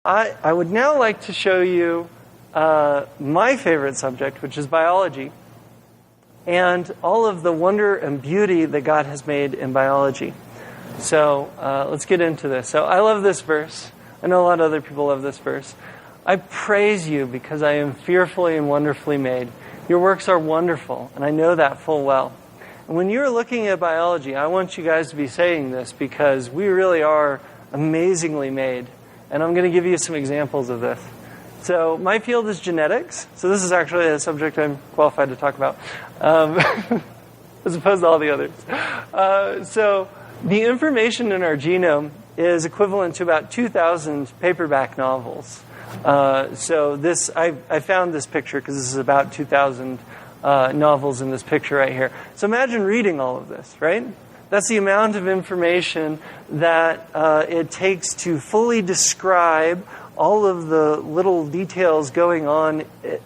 I would now like to show you my favorite subject, which is biology, and all of the wonder and beauty that God has made in biology. So let's get into this. So I love this verse. I know a lot of other people love this verse. I praise you because I am fearfully and wonderfully made. Your works are wonderful, and I know that full well. And when you're looking at biology, I want you guys to be saying this because we really are amazingly made. And I'm going to give you some examples of this. So my field is genetics. So this is actually a subject I'm qualified to talk about, as opposed to all the others. So the information in our genome is equivalent to about 2,000 paperback novels. So this, I found this picture because this is about 2,000 novels in this picture right here. So imagine reading all of this, right? That's the amount of information that it takes to fully describe all of the little details going on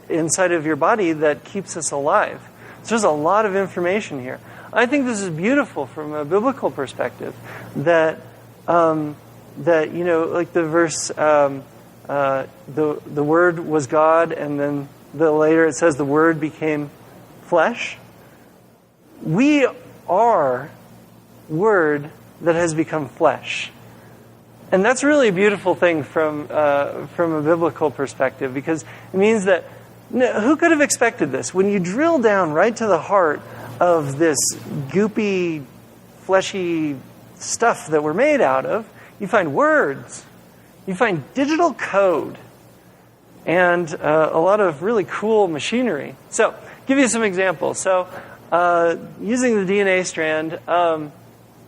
inside of your body that keeps us alive. So there's a lot of information here. I think this is beautiful from a biblical perspective. That you know, like the verse, the Word was God, and then later it says the Word became flesh. We are Word that has become flesh. And that's really a beautiful thing from a biblical perspective, because it means that who could have expected this? When you drill down right to the heart of this goopy, fleshy stuff that we're made out of, you find words, you find digital code, and a lot of really cool machinery. So, give you some examples. So, using the DNA strand,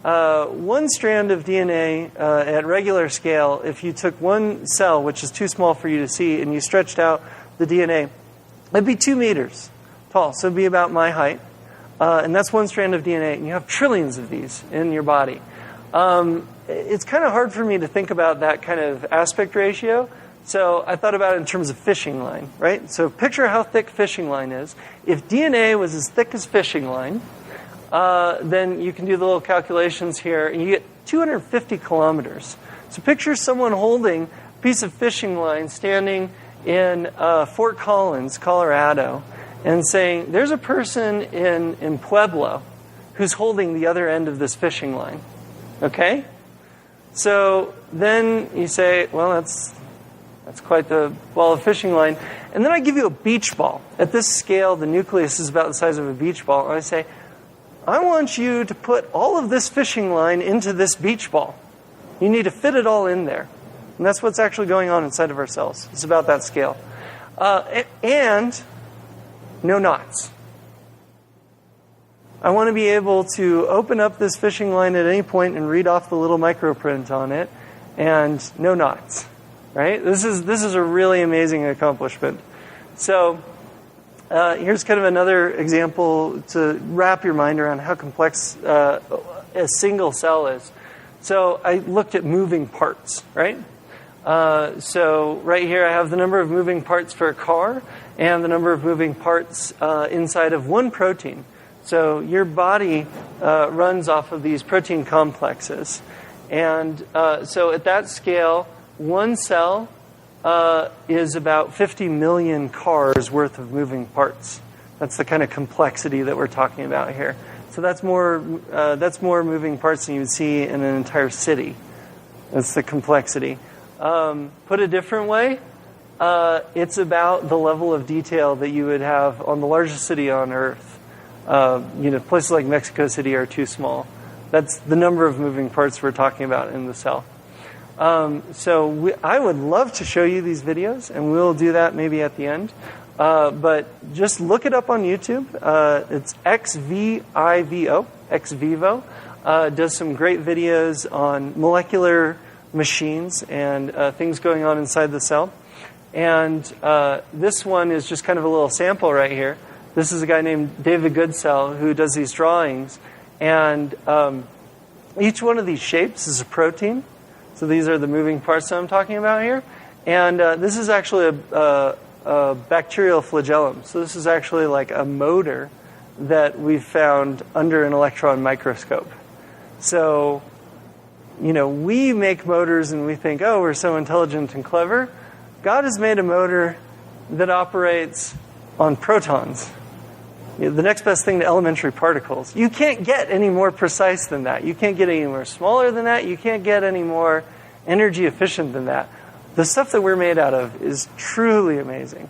one strand of DNA at regular scale, if you took one cell, which is too small for you to see, and you stretched out the DNA, it'd be 2 meters tall. So it'd be about my height. And that's one strand of DNA. And you have trillions of these in your body. It's kind of hard for me to think about that kind of aspect ratio. So I thought about it in terms of fishing line, right? So picture how thick fishing line is. If DNA was as thick as fishing line, then you can do the little calculations here, and you get 250 kilometers. So picture someone holding a piece of fishing line standing in Fort Collins, Colorado, and saying, there's a person in Pueblo who's holding the other end of this fishing line. Okay? So then you say, well, that's quite the ball of fishing line. And then I give you a beach ball. At this scale, the nucleus is about the size of a beach ball. And I say, I want you to put all of this fishing line into this beach ball. You need to fit it all in there. And that's what's actually going on inside of our cells. It's about that scale. And no knots. I want to be able to open up this fishing line at any point and read off the little microprint on it, and no knots. Right? This is a really amazing accomplishment. So here's kind of another example to wrap your mind around how complex a single cell is. So I looked at moving parts, right? So right here I have the number of moving parts for a car and the number of moving parts inside of one protein. So your body runs off of these protein complexes. And so at that scale, one cell is about 50 million cars worth of moving parts. That's the kind of complexity that we're talking about here. So that's more moving parts than you would see in an entire city. That's the complexity. Put a different way, it's about the level of detail that you would have on the largest city on Earth. Places like Mexico City are too small. That's the number of moving parts we're talking about in the cell. I would love to show you these videos, and we'll do that maybe at the end. But just look it up on YouTube. It's XVIVO. XVivo does some great videos on molecular machines and things going on inside the cell. And this one is just kind of a little sample right here. This is a guy named David Goodsell who does these drawings. And each one of these shapes is a protein. So these are the moving parts that I'm talking about here. And this is actually a bacterial flagellum. So this is actually like a motor that we've found under an electron microscope. So we make motors and we think, oh, we're so intelligent and clever. God has made a motor that operates on protons. The next best thing to elementary particles. You can't get any more precise than that. You can't get any more smaller than that. You can't get any more energy efficient than that. The stuff that we're made out of is truly amazing.